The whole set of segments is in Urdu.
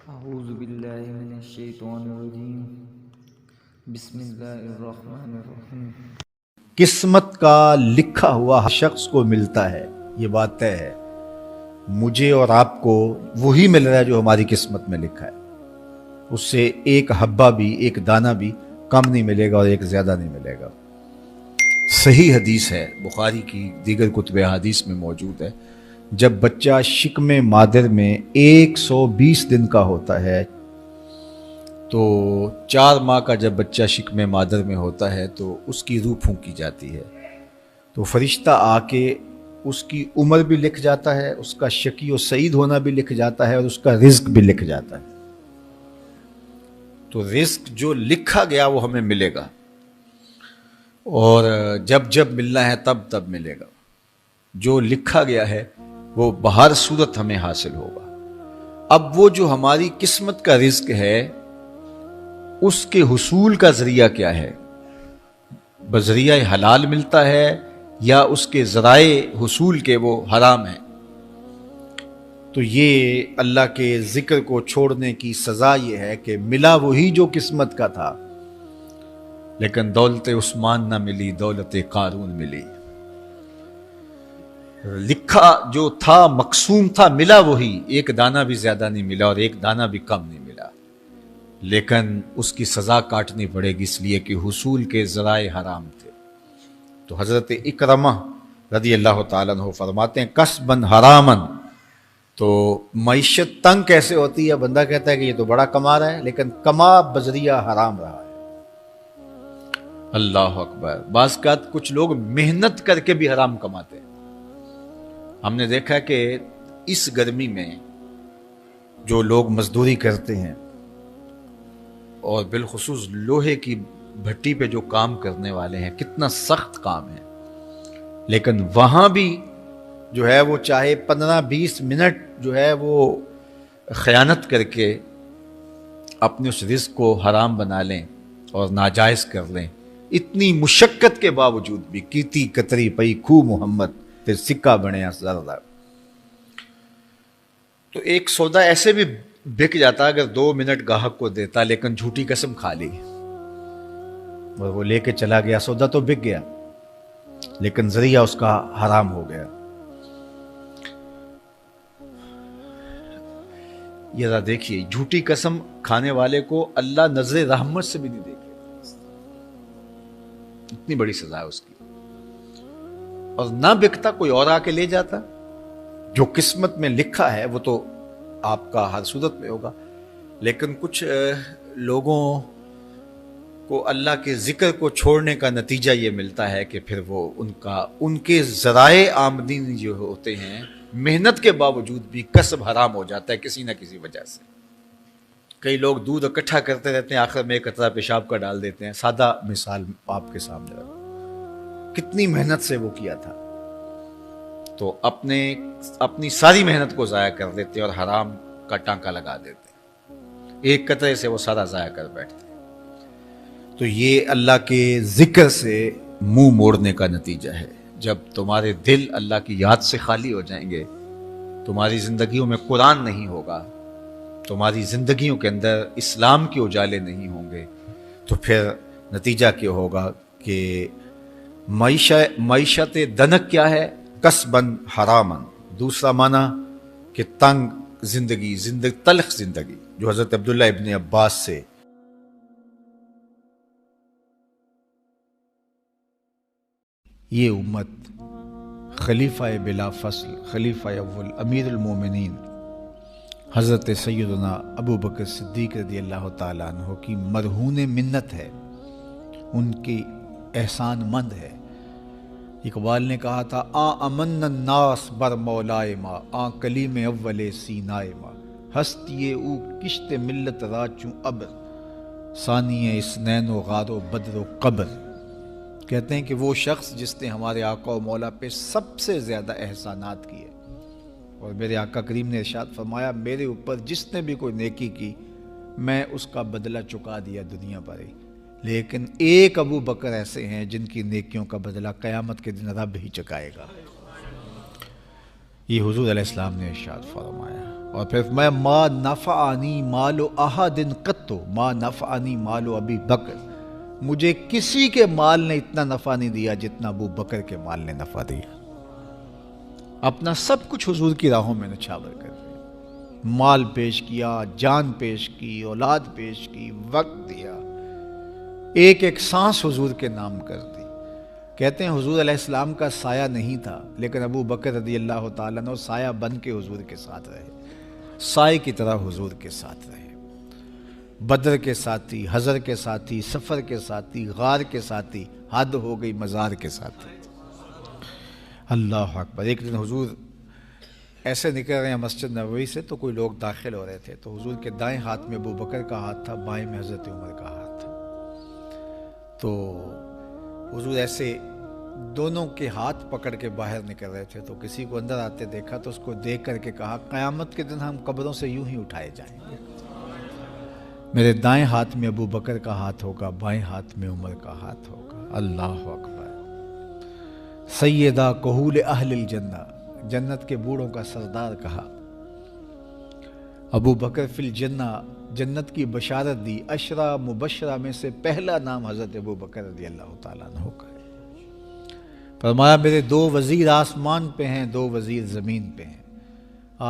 اعوذ باللہ من الشیطان الرجیم بسم اللہ الرحمن الرحیم۔ قسمت کا لکھا ہوا ہر شخص کو ملتا ہے، یہ بات طے ہے۔ مجھے اور آپ کو وہی مل رہا ہے جو ہماری قسمت میں لکھا ہے، اس سے ایک حبہ بھی، ایک دانہ بھی کم نہیں ملے گا اور ایک زیادہ نہیں ملے گا۔ صحیح حدیث ہے، بخاری کی دیگر کتب حدیث میں موجود ہے، جب بچہ شکم مادر میں 120 دن کا ہوتا ہے تو 4 ماہ کا جب بچہ شکم مادر میں ہوتا ہے تو اس کی روح پھونکی جاتی ہے، تو فرشتہ آ کے اس کی عمر بھی لکھ جاتا ہے، اس کا شقی و سعید ہونا بھی لکھ جاتا ہے اور اس کا رزق بھی لکھ جاتا ہے۔ تو رزق جو لکھا گیا وہ ہمیں ملے گا، اور جب جب ملنا ہے تب تب ملے گا۔ جو لکھا گیا ہے وہ بہر صورت ہمیں حاصل ہوگا۔ اب وہ جو ہماری قسمت کا رزق ہے اس کے حصول کا ذریعہ کیا ہے؟ بذریعہ حلال ملتا ہے یا اس کے ذرائع حصول کے وہ حرام ہیں؟ تو یہ اللہ کے ذکر کو چھوڑنے کی سزا یہ ہے کہ ملا وہی جو قسمت کا تھا، لیکن دولت عثمان نہ ملی، دولت قارون ملی۔ لکھا جو تھا، مقسوم تھا، ملا وہی، ایک دانہ بھی زیادہ نہیں ملا اور ایک دانہ بھی کم نہیں ملا، لیکن اس کی سزا کاٹنی پڑے گی، اس لیے کہ حصول کے ذرائع حرام تھے۔ تو حضرت اکرمہ رضی اللہ تعالیٰ عنہ فرماتے ہیں کسبن حرامن، تو معیشت تنگ کیسے ہوتی ہے؟ بندہ کہتا ہے کہ یہ تو بڑا کما رہا ہے لیکن کما بذریعہ حرام رہا ہے۔ اللہ اکبر۔ بعض اوقات کچھ لوگ محنت کر کے بھی حرام کماتے ہیں۔ ہم نے دیکھا کہ اس گرمی میں جو لوگ مزدوری کرتے ہیں اور بالخصوص لوہے کی بھٹی پہ جو کام کرنے والے ہیں، کتنا سخت کام ہے، لیکن وہاں بھی جو ہے وہ چاہے 15-20 منٹ جو ہے وہ خیانت کر کے اپنے اس رزق کو حرام بنا لیں اور ناجائز کر لیں، اتنی مشقت کے باوجود بھی کیتی کتری پئی کھو محمد پھر سکہ بنیا زردہ۔ تو ایک سودا ایسے بھی بک جاتا اگر 2 منٹ گاہک کو دیتا، لیکن جھوٹی قسم کھا لی اور وہ لے کے چلا گیا، سودا تو بک گیا لیکن ذریعہ اس کا حرام ہو گیا۔ یہ ذرا دیکھیے، جھوٹی قسم کھانے والے کو اللہ نظر رحمت سے بھی نہیں دیکھے، اتنی بڑی سزا ہے اس کی، اور نہ بکتا کوئی اور آ کے لے جاتا۔ جو قسمت میں لکھا ہے وہ تو آپ کا ہر صورت میں ہوگا، لیکن کچھ لوگوں کو اللہ کے ذکر کو چھوڑنے کا نتیجہ یہ ملتا ہے کہ پھر وہ ان کے ذرائع آمدنی جو ہوتے ہیں، محنت کے باوجود بھی کسب حرام ہو جاتا ہے کسی نہ کسی وجہ سے۔ کئی لوگ دودھ اکٹھا کرتے رہتے ہیں، آخر میں ایک قطرہ پیشاب کا ڈال دیتے ہیں۔ سادہ مثال آپ کے سامنے رکھوں، کتنی محنت سے وہ کیا تھا، تو اپنی ساری محنت کو ضائع کر دیتے اور حرام کا ٹانکا لگا دیتے، ایک قطرے سے وہ سارا ضائع کر بیٹھتے۔ تو یہ اللہ کے ذکر سے منہ موڑنے کا نتیجہ ہے۔ جب تمہارے دل اللہ کی یاد سے خالی ہو جائیں گے، تمہاری زندگیوں میں قرآن نہیں ہوگا، تمہاری زندگیوں کے اندر اسلام کے اجالے نہیں ہوں گے، تو پھر نتیجہ کیا ہوگا کہ معیشت دنک کیا ہے؟ کسبن حرامن۔ دوسرا معنی کہ تنگ زندگی، تلخ زندگی، جو حضرت عبداللہ ابن عباس سے یہ امت خلیفہ بلا فصل، خلیفہ اول، امیر المومنین حضرت سیدنا ابو بکر صدیق رضی اللہ تعالیٰ عنہ کی مرہون منت ہے، ان کی احسان مند ہے۔ اقبال نے کہا تھا امن الناس بر مولائے ما، کلیم اول سینائے ما، ہستی او کشت ملت را چوں ابر، ثانی اسنین و غار و بدر و قبر۔ کہتے ہیں کہ وہ شخص جس نے ہمارے آقا و مولا پہ سب سے زیادہ احسانات کیے، اور میرے آقا کریم نے ارشاد فرمایا میرے اوپر جس نے بھی کوئی نیکی کی میں اس کا بدلہ چکا دیا دنیا پر ہی، لیکن ایک ابو بکر ایسے ہیں جن کی نیکیوں کا بدلہ قیامت کے دن رب ہی چکائے گا۔ یہ حضور علیہ السلام نے ارشاد فرمایا۔ اور پھر میں ما نفعنی مال احد قط ما نفعنی مال ابی بکر، مجھے کسی کے مال نے اتنا نفع نہیں دیا جتنا ابو بکر کے مال نے نفع دیا۔ اپنا سب کچھ حضور کی راہوں میں نچھاور کر دیا، مال پیش کیا، جان پیش کی، اولاد پیش کی، وقت دیا، ایک ایک سانس حضور کے نام کر دی۔ کہتے ہیں حضور علیہ السلام کا سایہ نہیں تھا، لیکن ابو بکر رضی اللہ تعالیٰ عنہ سایہ بن کے حضور کے ساتھ رہے، سائے کی طرح حضور کے ساتھ رہے، بدر کے ساتھی، حضر کے ساتھی، سفر کے ساتھی، غار کے ساتھی، حد ہو گئی مزار کے ساتھی۔ اللہ اکبر۔ ایک دن حضور ایسے نکل رہے ہیں مسجد نبوی سے تو کوئی لوگ داخل ہو رہے تھے، تو حضور کے دائیں ہاتھ میں ابو بکر کا ہاتھ تھا، بائیں میں حضرت عمر کا ہاتھ تھا۔ تو حضور ایسے دونوں کے ہاتھ پکڑ کے باہر نکل رہے تھے، تو کسی کو اندر آتے دیکھا تو اس کو دیکھ کر کے کہا قیامت کے دن ہم قبروں سے یوں ہی اٹھائے جائیں گے، میرے دائیں ہاتھ میں ابو بکر کا ہاتھ ہوگا، بائیں ہاتھ میں عمر کا ہاتھ ہوگا۔ اللہ اکبر۔ سیدہ کہول اہل الجنہ، جنت کے بوڑھوں کا سردار کہا، ابو بکر فی الجنہ، جنت کی بشارت دی، عشرہ مبشرہ میں سے پہلا نام حضرت ابو بکر رضی اللہ تعالیٰ عنہ کا ہے۔ فرمایا میرے دو وزیر آسمان پہ ہیں، دو وزیر زمین پہ ہیں۔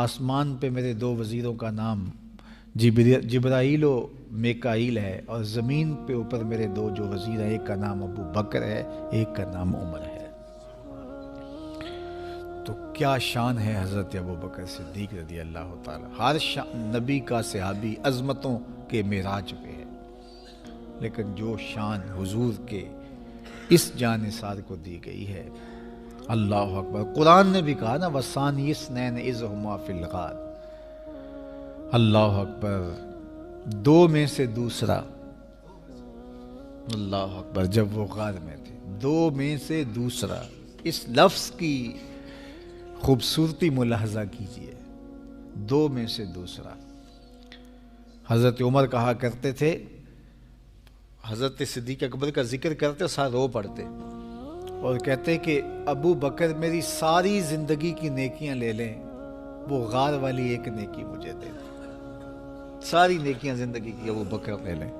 آسمان پہ میرے دو وزیروں کا نام جبرائیل و میکائیل ہے، اور زمین پہ اوپر میرے دو جو وزیر ہیں، ایک کا نام ابو بکر ہے، ایک کا نام عمر ہے۔ تو کیا شان ہے حضرت ابو بکر صدیق رضی اللہ تعالیٰ۔ ہر نبی کا صحابی عظمتوں کے معراج پہ ہے، لیکن جو شان حضور کے اس جان نثار کو دی گئی ہے، اللہ اکبر۔ قرآن نے بھی کہا نا وَثَانِيَ اثْنَيْنِ إِذْ هُمَا فِي الْغَارِ، اللہ اکبر، دو میں سے دوسرا، اللہ اکبر، جب وہ غار میں تھے، دو میں سے دوسرا، اس لفظ کی خوبصورتی ملاحظہ کیجئے، دو میں سے دوسرا۔ حضرت عمر کہا کرتے تھے، حضرت صدیق اکبر کا ذکر کرتے ساتھ رو پڑتے اور کہتے کہ ابو بکر میری ساری زندگی کی نیکیاں لے لیں، وہ غار والی ایک نیکی مجھے دے دیں، ساری نیکیاں زندگی کی ابو بکر لے لیں،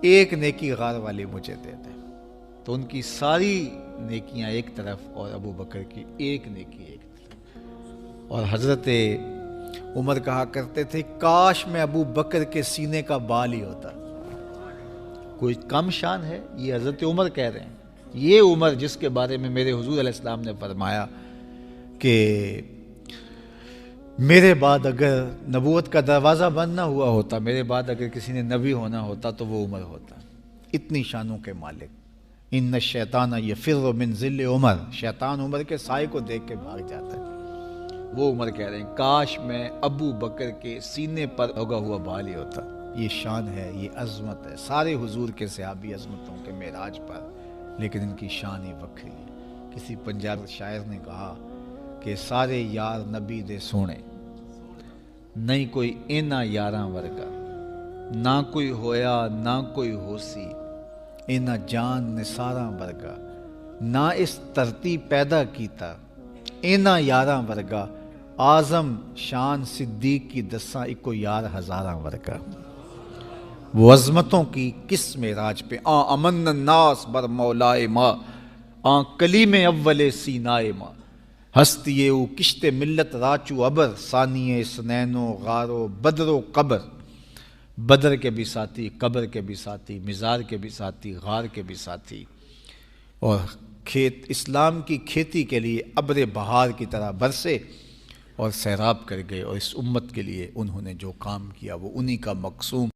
ایک نیکی غار والی مجھے دے دیں۔ تو ان کی ساری نیکیاں ایک طرف اور ابو بکر کی ایک نیکی ایک طرف۔ اور حضرت عمر کہا کرتے تھے کاش میں ابو بکر کے سینے کا بال ہی ہوتا۔ کوئی کم شان ہے؟ یہ حضرت عمر کہہ رہے ہیں، یہ عمر جس کے بارے میں میرے حضور علیہ السلام نے فرمایا کہ میرے بعد اگر نبوت کا دروازہ بند نہ ہوا ہوتا، میرے بعد اگر کسی نے نبی ہونا ہوتا تو وہ عمر ہوتا۔ اتنی شانوں کے مالک۔ ان الشیطان یفر من ظل عمر، شیطان عمر کے سائے کو دیکھ کے بھاگ جاتا ہے۔ وہ عمر کہہ رہے ہیں کاش میں ابو بکر کے سینے پر لگا ہوا بال ہی ہوتا۔ یہ شان ہے، یہ عظمت ہے۔ سارے حضور کے صحابی عظمتوں کے معراج پر، لیکن ان کی شان ہی وکری ہے۔ کسی پنجاب شاعر نے کہا کہ سارے یار نبی دے سونے، نہیں کوئی اینا یاراں ورگا، نہ کوئی ہویا نہ کوئی ہوسی، اینا جان نثاراں ورگا، نہ اس دھرتی پیدا کیتا، اینا یاراں ورگا، اعظم شان صدیق کی دساں اکو یار ہزاراں ورگا۔ وہ عظمتوں کی کس معراج پہ امن الناس بر مولائے ماں، کلیم اول سینائے ماں، ہستی او کشت ملت راچو ابر، ثانی سنین و غار و بدر و قبر۔ بدر کے بھی ساتھی، قبر کے بھی ساتھی، مزار کے بھی ساتھی، غار کے بھی ساتھی، اور اسلام کی کھیتی کے لیے ابر بہار کی طرح برسے اور سیراب کر گئے، اور اس امت کے لیے انہوں نے جو کام کیا وہ انہی کا مقصوم